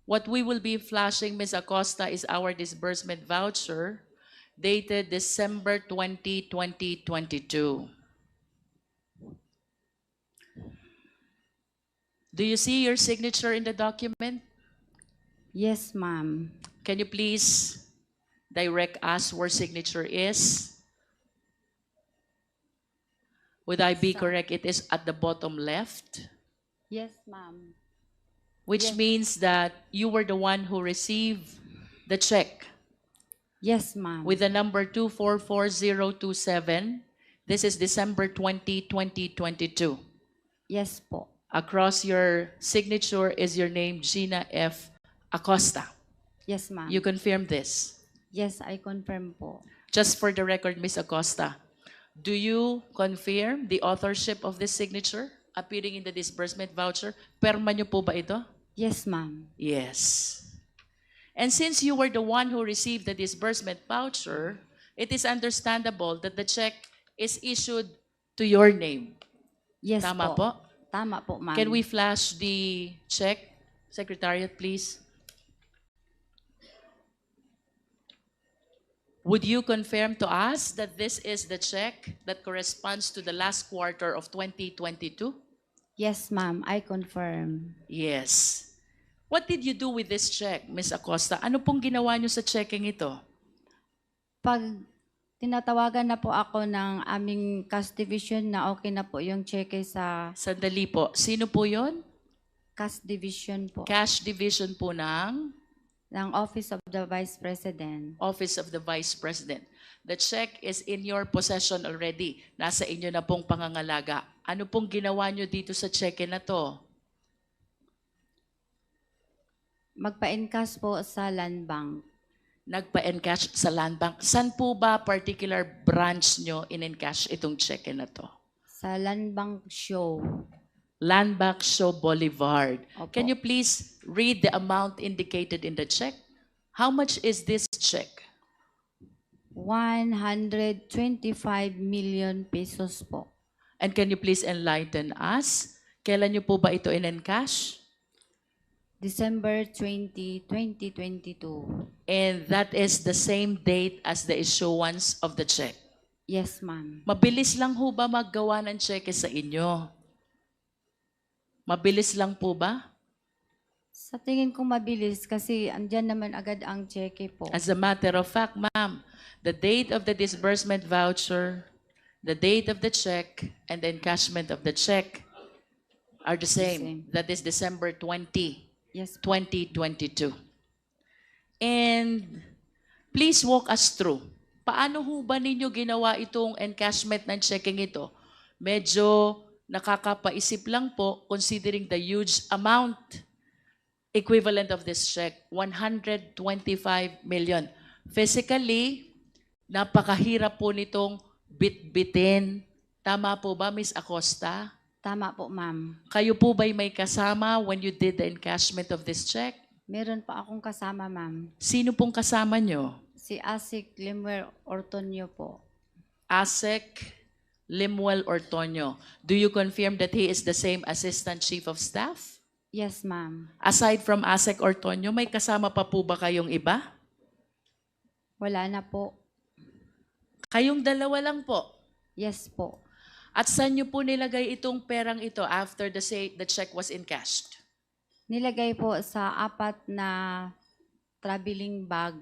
What we will be flashing, Ms. Acosta, is our disbursement voucher dated December 20, 2022. Do you see your signature in the document? Yes, ma'am. Can you please direct us where signature is? Would I be correct? It is at the bottom left, Yes, ma'am. which Yes. means that you were the one who received the check Yes, ma'am. with the number 244,027. This is December 20, 2022. Yes po. Across your signature is your name, Gina F. Acosta. Yes, ma'am. You confirm this? Yes, I confirm po. Just for the record, Ms. Acosta, do you confirm the authorship of this signature appearing in the disbursement voucher? Perma niyo po ba ito? Yes, ma'am. Yes. And since you were the one who received the disbursement voucher, it is understandable that the check is issued to your name. Yes Tama po. po? Tama po, ma'am. Can we flash the check, Secretariat, please? Would you confirm to us that this is the check that corresponds to the last quarter of 2022? Yes, ma'am. I confirm. Yes. What did you do with this check, Ms. Acosta? Ano pong ginawa niyo sa checking ito? Pag tinatawagan na po ako ng aming cash division na okay na po yung cheque sa Sandali po. Sino po yon? cash division po Cash division po ng ng Office of the Vice President. Office of the Vice President. The check is in your possession already. Nasa inyo na pong pangangalaga. Ano pong ginawa niyo dito sa cheque na to? Magpa-encash po sa Land Bank. Nagpa-encash sa Land Bank. San po ba particular branch nyo in-encash itong cheque na to? Sa Land Bank Show. Land Bank Show Boulevard. Opo. Can you please read the amount indicated in the check? How much is this check? 125 million pesos po. And can you please enlighten us? Kailan nyo po ba ito in-encash? December 20, 2022. And that is the same date as the issuance of the check. Yes, ma'am. Mabilis lang ho ba maggawa ng cheque sa inyo? Mabilis lang po ba? Sa tingin ko mabilis kasi andyan naman agad ang cheque po. As a matter of fact, ma'am, the date of the disbursement voucher, the date of the check, and the encashment of the check are the same. That is December 20, Yes po. 2022. And please walk us through. Paano ho ba ninyo ginawa itong encashment ng checking ito? Medyo nakakapaisip lang po considering the huge amount equivalent of this check, 125 million. Physically, napakahirap po nitong bit-bitin. Tama po ba, Ms. Acosta? Tama po, ma'am. Kayo po ba'y may kasama when you did the encashment of this check? Meron pa akong kasama, ma'am. Sino pong kasama nyo? Si Asik Limuel Ortonio po. ASEC Limuel Ortonio. Do you confirm that he is the same Assistant Chief of Staff? Yes, ma'am. Aside from ASEC Ortonio, may kasama pa po ba kayong iba? Wala na po. Kayong dalawa lang po. Yes po. At saan nyo po nilagay itong perang ito after the check was encashed? Nilagay po sa 4 na traveling bag.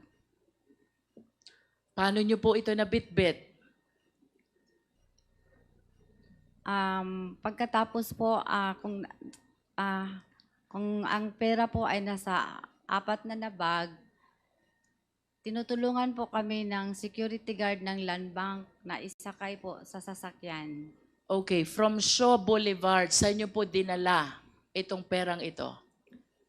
Paano nyo po ito nabitbit? Pagkatapos po, kung ang pera po ay nasa 4 na bag, tinutulungan po kami ng security guard ng Land Bank na isakay po sa sasakyan. Okay, from Shaw Boulevard, saan nyo po dinala itong perang ito?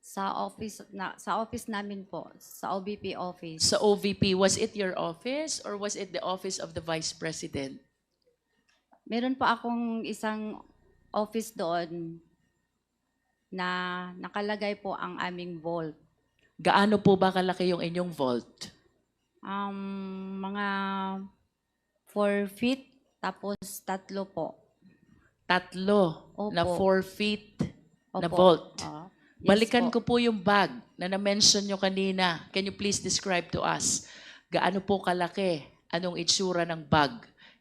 Sa office namin po, sa OVP office. Sa OVP, was it your office or was it the office of the Vice President? Meron po akong isang office doon na nakalagay po ang aming vault. Gaano po ba kalaki yung inyong vault? Mga 4 feet, tapos 3 po. 3 Opo. na 4 feet na Opo. vault. Oo. Balikan po. ko po yung bag na na-mention nyo kanina. Can you please describe to us? Gaano po kalaki? Anong itsura ng bag?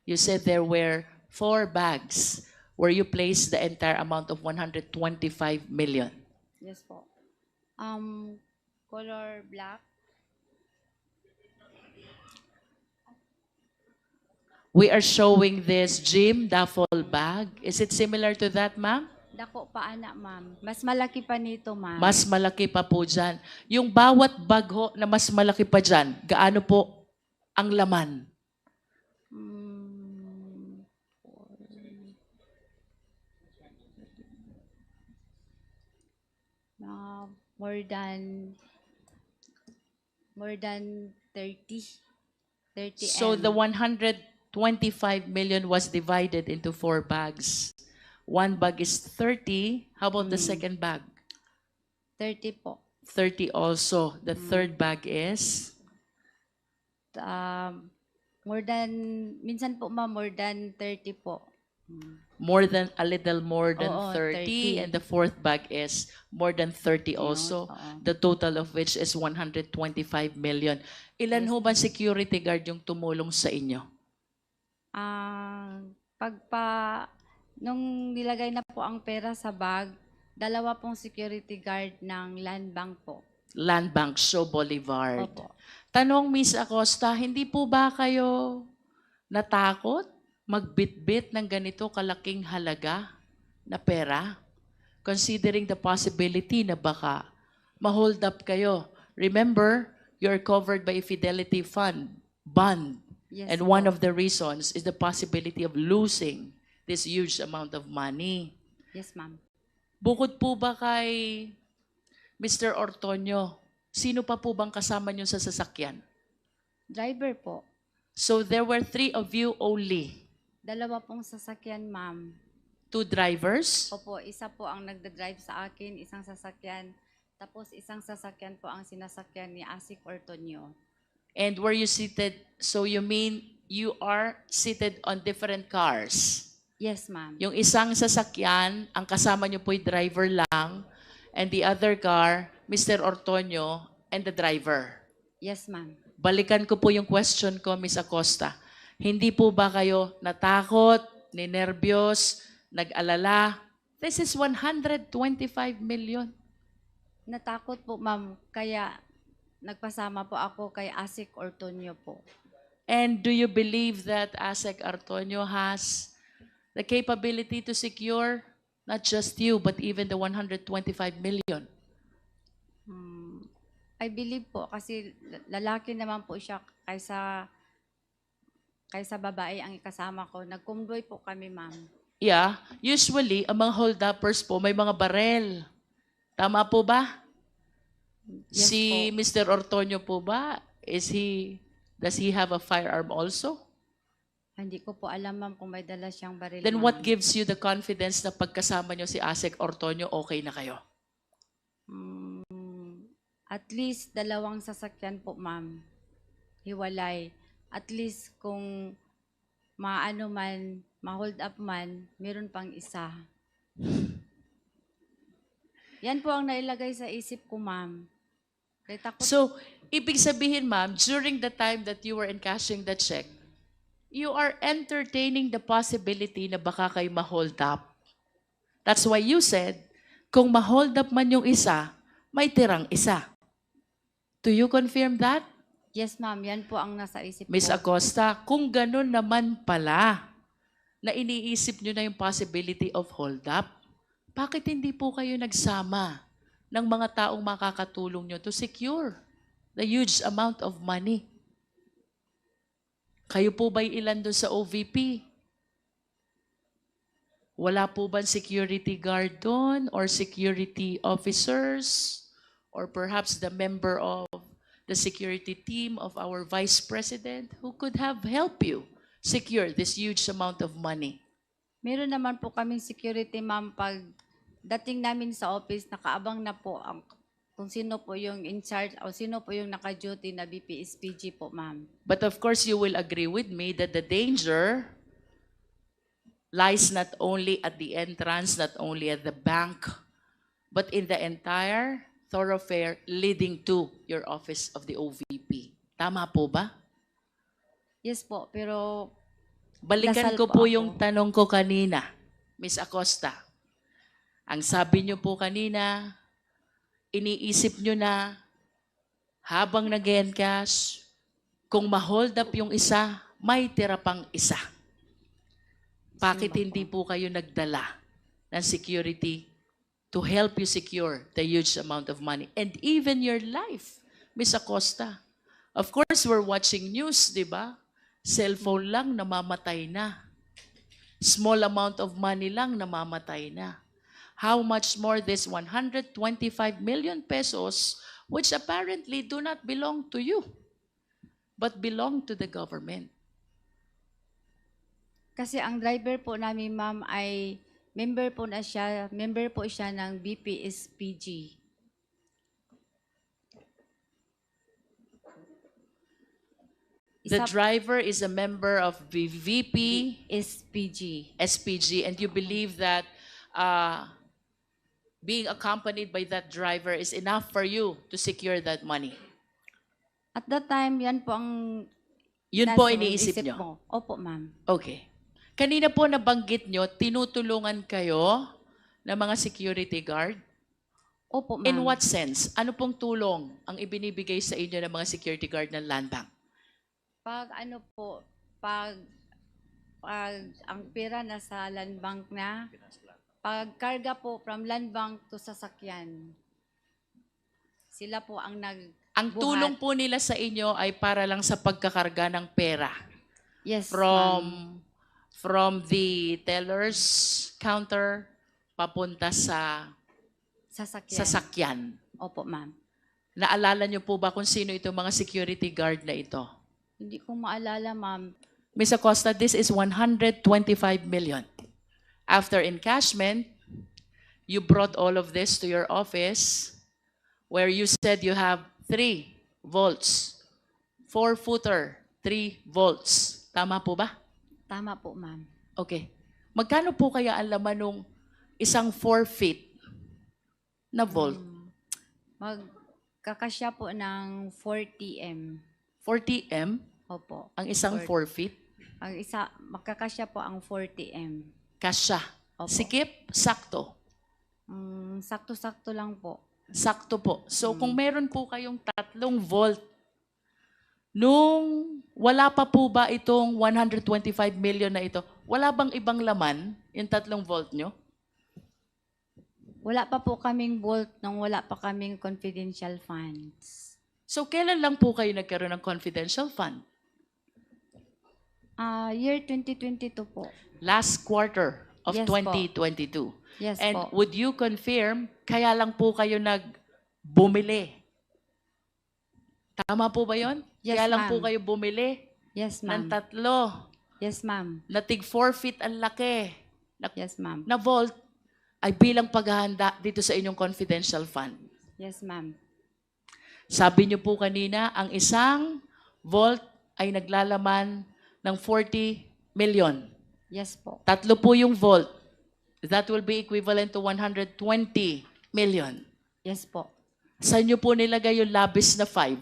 You said there were 4 bags where you placed the entire amount of 125 million. Yes po. Color black. We are showing this Jim duffel bag. Is it similar to that, ma'am? Dako pa ana, ma'am. Mas malaki pa nito, ma'am. Mas malaki pa po dyan. Yung bawat bag ho na mas malaki pa dyan, gaano po ang laman? Mm, mga more than 30. 30 So M. the 125 million was divided into 4 bags. One bag is 30. How about the second bag? 30 po. 30 also. The third bag is? Minsan po ma'am, more than 30 po. A little more than Oo, 30. 30. And the fourth bag is more than 30 also. Oo. The total of which is 125 million. Ilan ho ba security guard yung tumulong sa inyo? Nung nilagay na po ang pera sa bag, 2 pong security guard ng Land Bank po. Land Bank, Show Boulevard. Opo. Tanong, Miss Acosta, hindi po ba kayo natakot magbitbit ng ganito kalaking halaga na pera? Considering the possibility na baka ma-hold up kayo. Remember, you're covered by a Fidelity Fund, bond. Yes And po. one of the reasons is the possibility of losing this huge amount of money. Yes, ma'am. Bukod po ba kay Mr. Ortonio, sino pa po bang kasama niyo sa sasakyan? Driver po. So there were 3 of you only. 2 pong sasakyan, ma'am. 2 drivers? Opo, isa po ang nagda-drive sa akin, isang sasakyan. Tapos isang sasakyan po ang sinasakyan ni Asik Ortonio. And were you seated, so you mean you are seated on different cars? Yes, ma'am. Yung isang sasakyan, ang kasama niyo po'y driver lang, and the other car, Mr. Ortonio and the driver. Yes, ma'am. Balikan ko po yung question ko, Miss Acosta. Hindi po ba kayo natakot, ninervyos, nag-alala? This is 125 million. Natakot po, ma'am. Kaya nagpasama po ako kay Asik Ortonio po. And do you believe that Asek Ortonio has the capability to secure not just you, but even the 125 million? I believe po kasi lalaki naman po siya kaysa babae ang ikasama ko. Nag-convoy po kami, ma'am. Yeah, usually, ang mga hold-uppers po may mga barel. Tama po ba? Yes Si po. Mr. Ortonio po ba, does he have a firearm also? Hindi ko po alam, ma'am, kung may dala siyang baril, Then ma'am. what gives you the confidence na pagkasama nyo si Asek Ortonio, okay na kayo? At least 2 sasakyan po, ma'am. Hiwalay. At least kung maano man, ma-hold up man, meron pang isa. Yan po ang nailagay sa isip ko, ma'am. Kaya takot. So, ibig sabihin, ma'am, during the time that you were encashing the check, you are entertaining the possibility na baka kayo ma-hold up. That's why you said, kung ma-hold up man yung isa, may tirang isa. Do you confirm that, Yes, ma'am. Yan po ang nasa isip Miss ko. Acosta? Kung ganun naman pala, na iniisip nyo na yung possibility of hold up, bakit hindi po kayo nagsama ng mga taong makakatulong nyo to secure the huge amount of money? Kayo po ba'y ilan doon sa OVP? Wala po bang security guard doon or security officers or perhaps the member of the security team of our Vice President who could have helped you secure this huge amount of money? Meron naman po kaming security, ma'am. Pag dating namin sa office, nakaabang na po kung sino po yung in charge o sino po yung naka-duty na BPSPG po, ma'am. But of course, you will agree with me that the danger lies not only at the entrance, not only at the bank, but in the entire thoroughfare leading to your office of the OVP. Tama po ba? Yes po, pero Balikan dasal ko po po ako. yung tanong ko kanina, Miss Acosta. Ang sabi niyo po kanina, iniisip niyo na habang nag-encash, kung ma-hold up yung isa, may tira pang isa. Bakit Simba hindi po kayo nagdala ng security to help you secure the huge amount of money and even your life, Miss Acosta? Of course, we're watching news, di ba? Cellphone lang, namamatay na. Small amount of money lang, namamatay na. How much more this 125 million pesos, which apparently do not belong to you, but belong to the government. Kasi ang driver po namin, ma'am, ay member po siya ng BPSPG. The Isa driver is a member of the VP, SPG. SPG, and you believe that being accompanied by that driver is enough for you to secure that money. At that time, yan po ang Yun po nasa iniisip isip nyo. mo. Opo, ma'am. Okay. Kanina po nabanggit nyo, tinutulungan kayo ng mga security guard. Opo, ma'am. In what sense? Ano pong tulong ang ibinibigay sa inyo ng mga security guard ng Land Bank? Pag ang pera nasa land bank na, pag karga po from land bank to sasakyan, sila po ang Ang tulong po nila sa inyo ay para lang sa pagkakarga ng pera Yes, ma'am. from the teller's counter papunta sa Sasakyan. sasakyan. Opo, ma'am. Naalala niyo po ba kung sino itong mga security guard na ito? Hindi ko maalala, ma'am. Ms. Acosta, this is 125 million. After encashment, you brought all of this to your office where you said you have 3 volts, 4-footer, 3 volts. Tama po ba? Tama po, ma'am. Okay. Magkano po kaya ang laman nung isang 4 feet na volt? Magkakasya po ng 40M. 40M? Opo. Ang isang 4 feet? Ang isa, magkakasya po ang 40M. Kasya. Opo. Sikip, sakto. Sakto-sakto lang po. Sakto po. So kung meron po kayong 3 volt, nung wala pa po ba itong 125 million na ito, wala bang ibang laman yung 3 volt nyo? Wala pa po kaming vault nung wala pa kaming confidential funds. So kailan lang po kayo nagkaroon ng confidential fund? Year 2022 po. Last quarter of Yes po. 2022. Yes And po. would you confirm, kaya lang po kayo nagbumili? Tama po ba yon? Yes, Kaya lang po ma'am. kayo bumili Yes, ng ma'am. 3 Yes, ma'am. na tig 4 feet ang laki Yes, ma'am. na volt ay bilang paghahanda dito sa inyong confidential fund. Yes, ma'am. Sabi niyo po kanina, ang isang volt ay naglalaman ng 40 million. Yes po. 3 po yung volt. That will be equivalent to 120 million. Yes po. Saan niyo po nilagay yung labis na 5?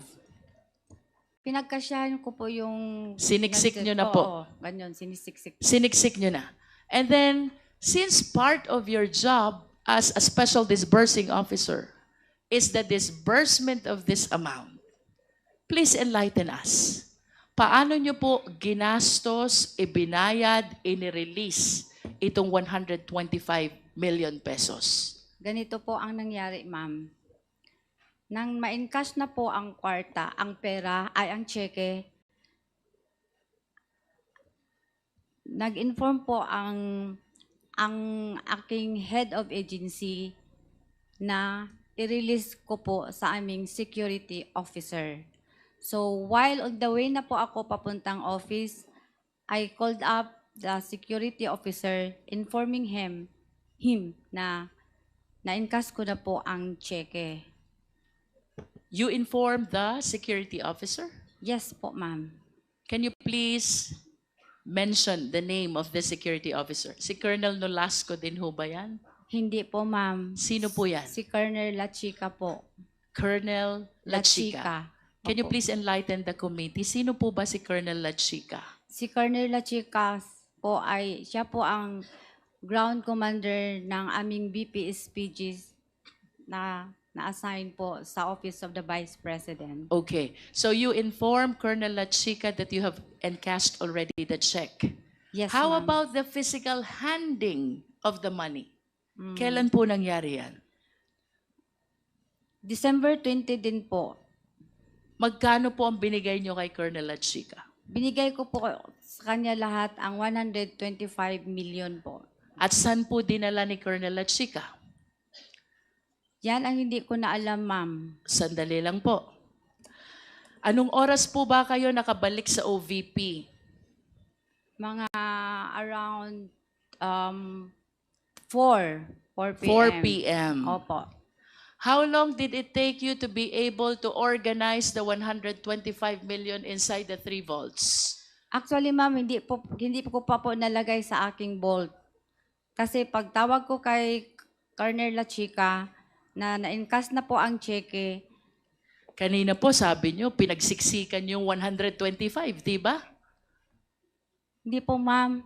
Pinagkasyahan ko po yung... Siniksik nyo na po. Oo, ganyan, sinisiksik. Siniksik niyo na. And then, since part of your job as a special disbursing officer is the disbursement of this amount, please enlighten us. Paano niyo po ginastos, ibinayad, inirelease itong 125 million pesos? Ganito po ang nangyari, ma'am. Nang ma-encash na po ang kwarta, ang pera, ay ang cheque, nag-inform po ang aking head of agency na i-release ko po sa aming security officer. So while on the way na po ako papuntang office, I called up the security officer informing him na na-encash ko na po ang cheque. You informed the security officer? Yes po, ma'am. Can you please mention the name of the security officer? Si Colonel Nolasco din ho ba yan? Hindi po, ma'am. Sino po yan? Si Colonel La Chica po. Colonel La Chica. Can you Opo. please enlighten the committee? Sino po ba si Colonel La Chica? Si Colonel La Chica po siya po ang ground commander ng aming BPSPG na na-assign po sa Office of the Vice President. Okay. So you inform Colonel La Chica that you have encashed already the check. Yes, How ma'am. about the physical handing of the money? Mm. Kailan po nangyari yan? December 20 din po. Magkano po ang binigay nyo kay Colonel La Chica? Binigay ko po sa kanya lahat ang 125 million po. At saan po dinala ni Colonel La Chica? Yan ang hindi ko na alam, ma'am. Sandali lang po. Anong oras po ba kayo nakabalik sa OVP? Mga around 4 p.m. 4 p.m. Opo. How long did it take you to be able to organize the 125 million inside the 3 vaults? Actually, ma'am, hindi ko pa po nalagay sa aking vault. Kasi pagtawag ko kay Colonel La Chica na na-encash na po ang cheque, Kanina po sabi nyo, pinagsiksikan yung 125, di ba? hindi po, ma'am.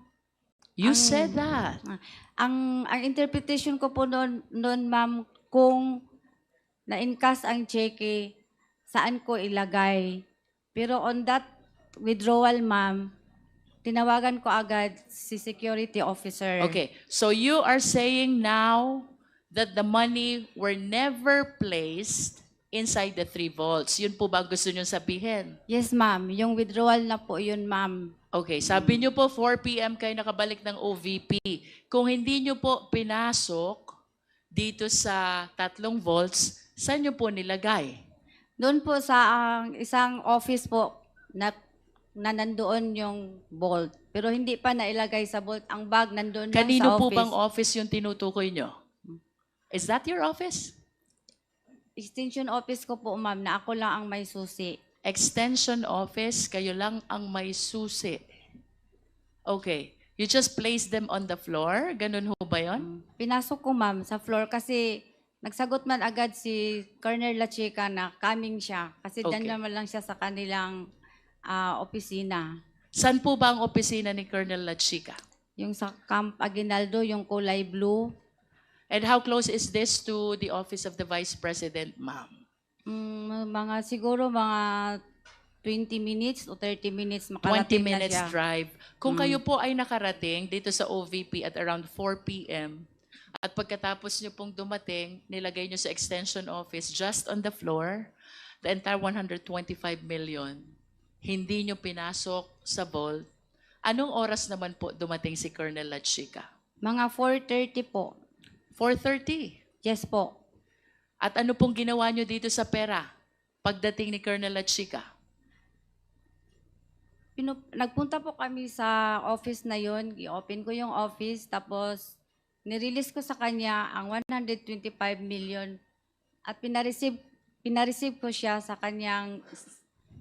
You said that. Ang interpretation ko po noon, ma'am, kung na-encash ang cheque, saan ko ilagay. Pero on that withdrawal, ma'am, tinawagan ko agad si security officer. Okay, so you are saying now that the money were never placed inside the 3 vaults. Yun po ba gusto nyo sabihin? Yes, ma'am. Yung withdrawal na po yun, ma'am. Okay, sabi nyo po 4 p.m. kayo nakabalik ng OVP. Kung hindi nyo po pinasok dito sa 3 vaults, saan nyo po nilagay? Doon po sa isang office po na nandoon yung vault. Pero hindi pa nailagay sa vault. Ang bag nandoon lang Kanino sa po office. bang office yung tinutukoy nyo? Is that your office? Extension office ko po, ma'am, na ako lang ang may susi. Extension office, kayo lang ang may susi. Okay. You just place them on the floor? Ganun ho ba yun? Pinasok ko, ma'am, sa floor kasi nagsagot man agad si Colonel La Chica na coming siya. Kasi Okay. dyan naman lang siya sa kanilang opisina. Saan po ba ang opisina ni Colonel La Chica? Yung sa Camp Aguinaldo, yung kulay blue. And how close is this to the office of the Vice President, ma'am? Siguro mga 20 minutes o 30 minutes 20 makarating na minutes siya. drive. Kung kayo po ay nakarating dito sa OVP at around 4 p.m. at pagkatapos nyo pong dumating, nilagay nyo sa extension office just on the floor, the entire 125 million, hindi nyo pinasok sa vault, anong oras naman po dumating si Colonel La Chica? Mga 4:30 po. 4:30. Yes po. At ano pong ginawa nyo dito sa pera pagdating ni Colonel La Chica? Nagpunta po kami sa office na yon, i-open ko yung office, tapos nirelease ko sa kanya ang 125 million at pinareceive ko siya sa kanyang,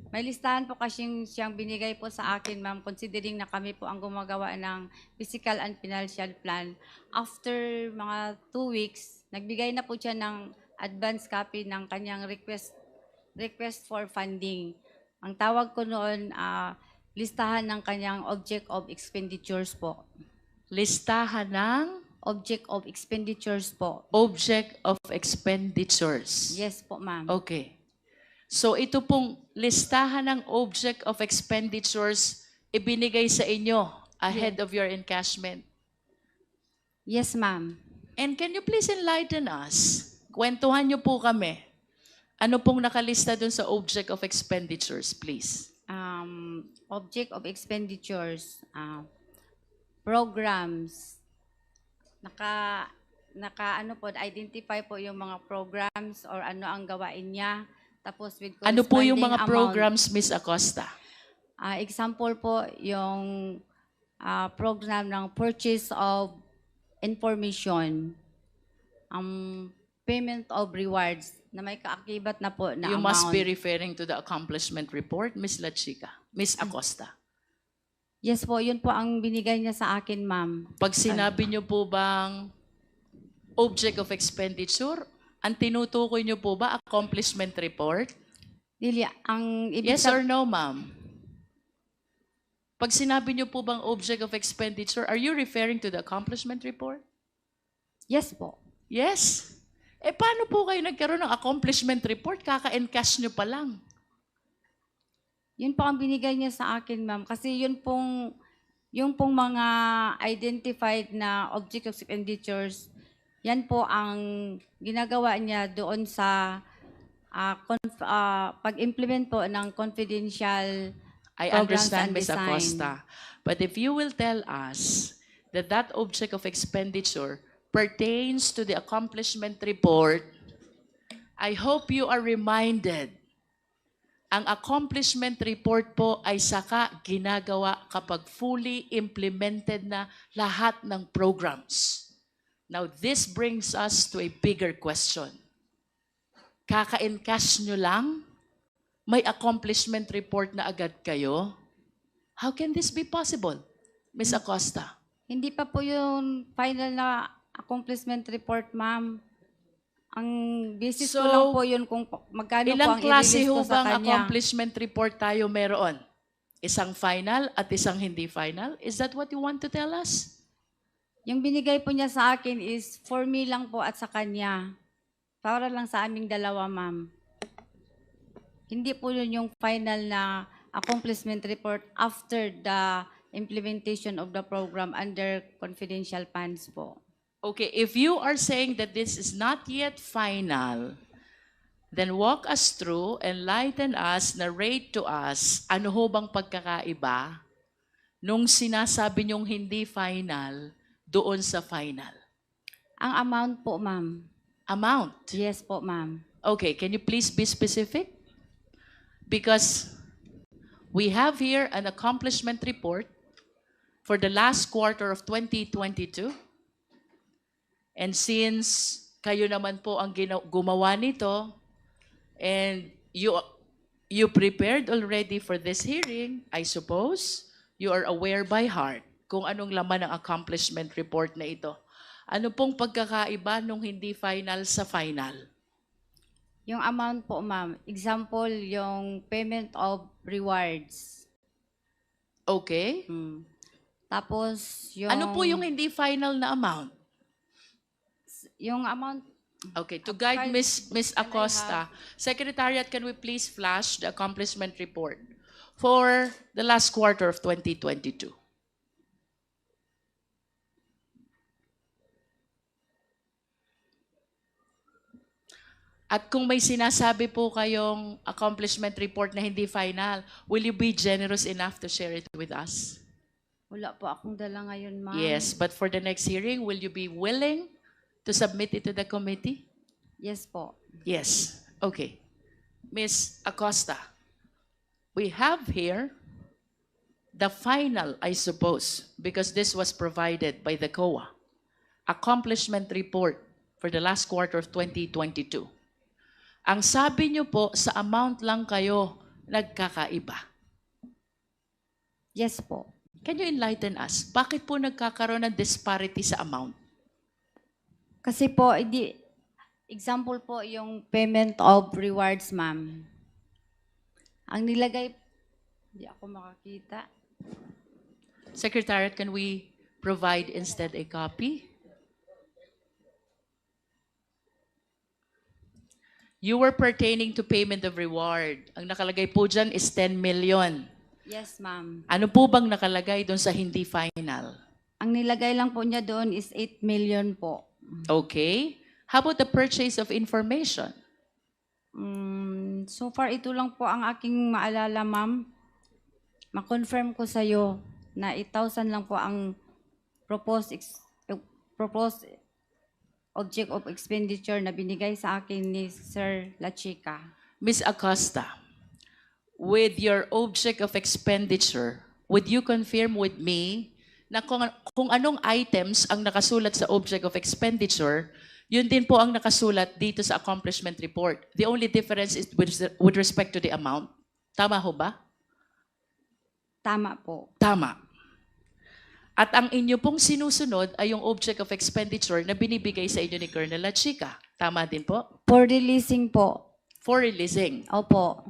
may listahan po kasi siyang binigay po sa akin, ma'am, considering na kami po ang gumagawa ng physical and financial plan. After mga 2 weeks, nagbigay na po siya ng advance copy ng kanyang request for funding. Ang tawag ko noon, listahan ng kanyang object of expenditures po. Listahan ng Object of expenditures po. object of expenditures. Yes po, ma'am. Okay. So ito pong listahan ng object of expenditures ibinigay sa inyo ahead of your encashment. Yes, ma'am. And can you please enlighten us? Kwentuhan niyo po kami. Ano pong nakalista dun sa object of expenditures, please? Object of expenditures, programs, ano po, identify po yung mga programs or ano ang gawain niya. Tapos with Ano po yung corresponding mga amount. programs, Miss Acosta? Example po, yung program ng purchase of information, payment of rewards, na may kaakibat na po na You amount. must be referring to the accomplishment report, Miss La Chica. Miss Acosta. Yes po, yun po ang binigay niya sa akin, ma'am. Pag sinabi niyo po bang object of expenditure? Ang tinutukoy niyo po ba accomplishment report? Dili, ang ibig Yes or no, ma'am? Pag sinabi niyo po bang object of expenditure, are you referring to the accomplishment report? Yes po. Yes. Paano po kayo nagkaroon ng accomplishment report? Kaka-encash niyo pa lang. Yun po ang binigay niya sa akin, ma'am. Kasi yung pong mga identified na object of expenditures, yan po ang ginagawa niya doon sa pag-implement po ng confidential I programs understand, and Ms. design. Acosta. But if you will tell us that that object of expenditure pertains to the accomplishment report, I hope you are reminded, ang accomplishment report po ay saka ginagawa kapag fully implemented na lahat ng programs. Now, this brings us to a bigger question. Kaka-encash nyo lang? May accomplishment report na agad kayo? How can this be possible, Ms. Acosta? Hindi pa po yung final na accomplishment report, ma'am. Ang basis ko So, lang po yun kung magkano po Ilang ang klase i-release ho ko sa bang kanya. accomplishment report tayo meron? Isang final at isang hindi final? Is that what you want to tell us? Yung binigay po niya sa akin is for me lang po at sa kanya. Para lang sa aming dalawa, ma'am. Hindi po yun yung final na accomplishment report after the implementation of the program under confidential funds po. Okay, if you are saying that this is not yet final, then walk us through, enlighten us, narrate to us, ano ho bang pagkakaiba nung sinasabi niyong hindi final doon sa final? Ang amount po, ma'am. Amount. Yes po, ma'am. Okay, can you please be specific? Because we have here an accomplishment report for the last quarter of 2022. And since kayo naman po ang gumawa nito, and you prepared already for this hearing, I suppose, you are aware by heart kung anong laman ng accomplishment report na ito. Ano pong pagkakaiba nung hindi final sa final? Yung amount po, ma'am. Example, yung payment of rewards. Okay? Tapos, yung... Ano po yung hindi final na amount? Yung amount... Okay, to guide Ms. Acosta, Secretariat, can we please flash the accomplishment report for the last quarter of 2022? At kung may sinasabi po kayong accomplishment report na hindi final, will you be generous enough to share it with us? Wala po akong dala ngayon, ma'am. Yes, but for the next hearing, will you be willing to submit it to the committee? Yes po. Yes. Okay. Ms. Acosta, we have here the final, I suppose, because this was provided by the COA, accomplishment report for the last quarter of 2022. Ang sabi niyo po, sa amount lang kayo nagkakaiba. Yes po. Can you enlighten us? Bakit po nagkakaroon ng disparity sa amount? Kasi po, example po yung payment of rewards, ma'am. Ang nilagay, hindi ako makakita. Secretariat, can we provide instead a copy? You were pertaining to payment of reward. Ang nakalagay po dyan is 10 million. Yes, ma'am. Ano po bang nakalagay doon sa hindi final? Ang nilagay lang po niya doon is 8 million po. Okay. How about the purchase of information? So far, ito lang po ang aking maalala, ma'am. Ma-confirm ko sa'yo na 8,000 lang po ang proposed object of expenditure na binigay sa akin ni Sir La Chica. Ms. Acosta, with your object of expenditure, would you confirm with me na kung anong items ang nakasulat sa object of expenditure, yun din po ang nakasulat dito sa accomplishment report. The only difference is with respect to the amount. Tama ho ba? Tama po. Tama. At ang inyo pong sinusunod ay yung object of expenditure na binibigay sa inyo ni Colonel Lachica. Tama din po? For releasing po. For releasing. Opo.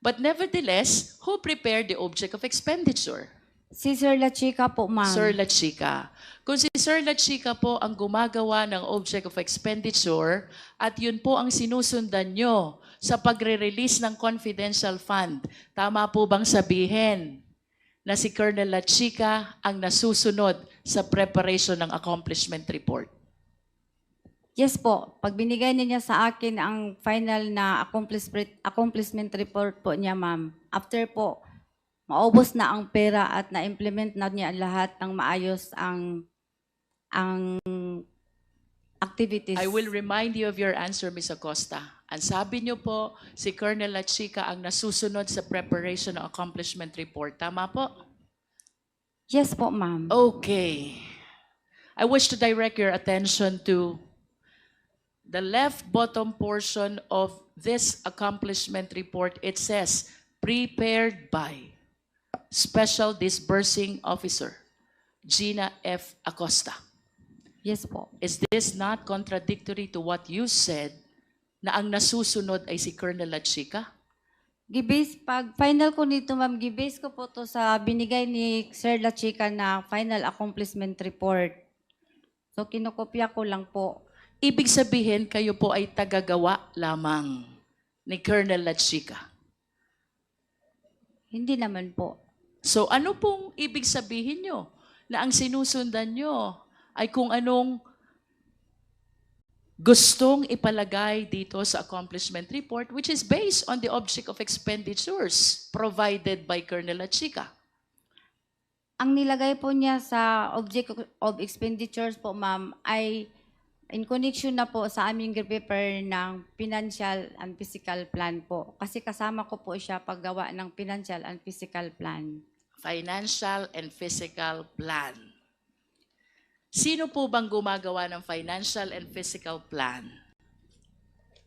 But nevertheless, who prepared the object of expenditure? Si Sir Lachica po, ma'am. Sir Lachica. Kung si Sir Lachica po ang gumagawa ng object of expenditure at yun po ang sinusundan nyo sa pagre-release ng confidential fund, tama po bang sabihin na si Colonel Lachica ang nasusunod sa preparation ng accomplishment report? Yes po. Pag binigay niya sa akin ang final na accomplishment report po niya, ma'am, after po, maubos na ang pera at na-implement na niya lahat ng maayos ang activities. I will remind you of your answer, Ms. Acosta. Ang sabi niyo po, si Colonel Lachica ang nasusunod sa preparation ng accomplishment report. Tama po? Yes po, ma'am. Okay. I wish to direct your attention to the left bottom portion of this accomplishment report. It says, prepared by Special Disbursing Officer, Gina F. Acosta. Yes po. Is this not contradictory to what you said na ang nasusunod ay si Colonel Lachica? Pag final ko nito, ma'am, gibase ko po to sa binigay ni Sir Lachica na final accomplishment report. So, kinokopya ko lang po. Ibig sabihin, kayo po ay tagagawa lamang ni Colonel Lachica. Hindi naman po. So ano pong ibig sabihin nyo? Na ang sinusundan nyo ay kung anong gustong ipalagay dito sa accomplishment report, which is based on the object of expenditures provided by Colonel Lachica. Ang nilagay po niya sa object of expenditures po, ma'am, ay in connection na po sa aming prepare ng financial and physical plan po. Kasi kasama ko po siya paggawa ng financial and physical plan. Financial and physical plan. Sino po bang gumagawa ng financial and physical plan?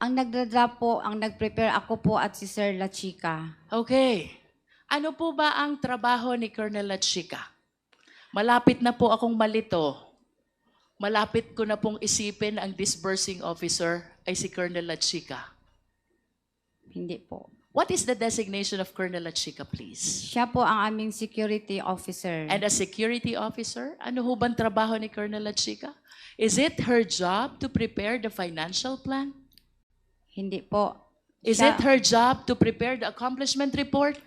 Ang nagdradraft po, ang nag-prepare ako po at si Sir Lachica. Okay. Ano po ba ang trabaho ni Colonel Lachica? Malapit na po akong malito. Malapit ko na pong isipin ang disbursing officer ay si Colonel Lachica. Hindi po. What is the designation of Colonel Lachica, please? Siya po ang aming security officer. And as security officer, ano ho bang trabaho ni Colonel Lachica? Is it her job to prepare the financial plan? Hindi po. Is Siya- it her job to prepare the accomplishment report?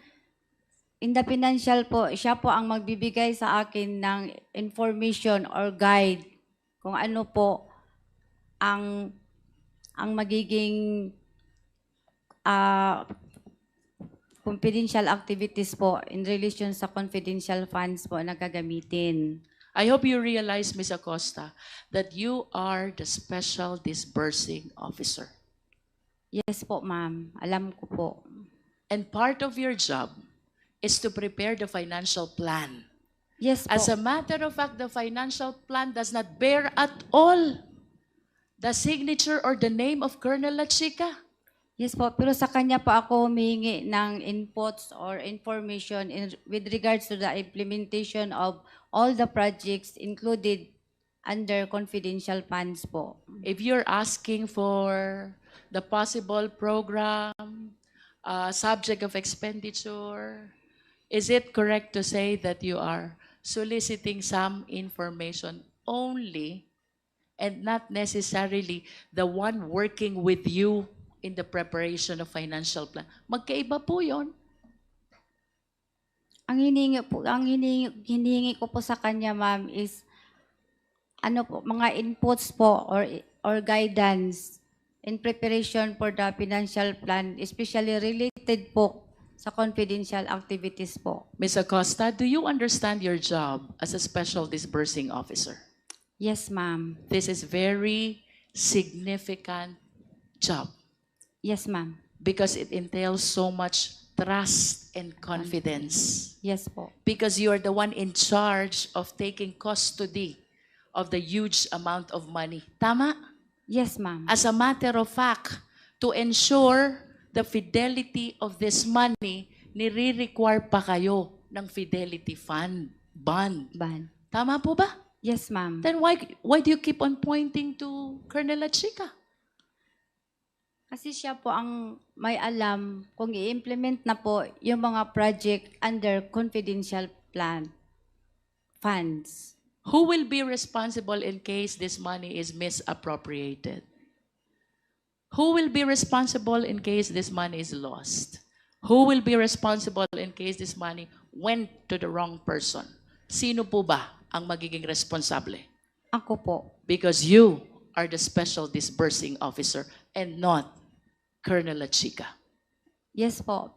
In the financial po, siya po ang magbibigay sa akin ng information or guide kung ano po ang magiging confidential activities po in relation sa confidential funds po na gagamitin. I hope you realize, Ms. Acosta, that you are the special disbursing officer. Yes po, ma'am. Alam ko po. And part of your job is to prepare the financial plan. Yes po. As a matter of fact, the financial plan does not bear at all the signature or the name of Colonel Lachica. Yes po, pero sa kanya po ako humingi ng inputs or information with regards to the implementation of all the projects included under confidential funds po. If you're asking for the possible program, subject of expenditure, is it correct to say that you are soliciting some information only and not necessarily the one working with you in the preparation of financial plan? Magkaiba po yon. Ang hinihingi ko po sa kanya, ma'am, is mga inputs po or guidance in preparation for the financial plan, especially related po sa confidential activities po. Ms. Acosta, do you understand your job as a special disbursing officer? Yes, ma'am. This is very significant job Yes, ma'am. because it entails so much trust and confidence. Yes po. Because you are the one in charge of taking custody of the huge amount of money. Tama? Yes, ma'am. As a matter of fact, to ensure the fidelity of this money, nire-require pa kayo ng fidelity fund, bond. Ban. Tama po ba? Yes, ma'am. Then why do you keep on pointing to Colonel Lachica? Kasi siya po ang may alam kung i-implement na po yung mga project under confidential plan funds. Who will be responsible in case this money is misappropriated? Who will be responsible in case this money is lost? Who will be responsible in case this money went to the wrong person? Sino po ba ang magiging responsable? Ako po. Because you are the special disbursing officer and not Colonel Lachica. Yes po.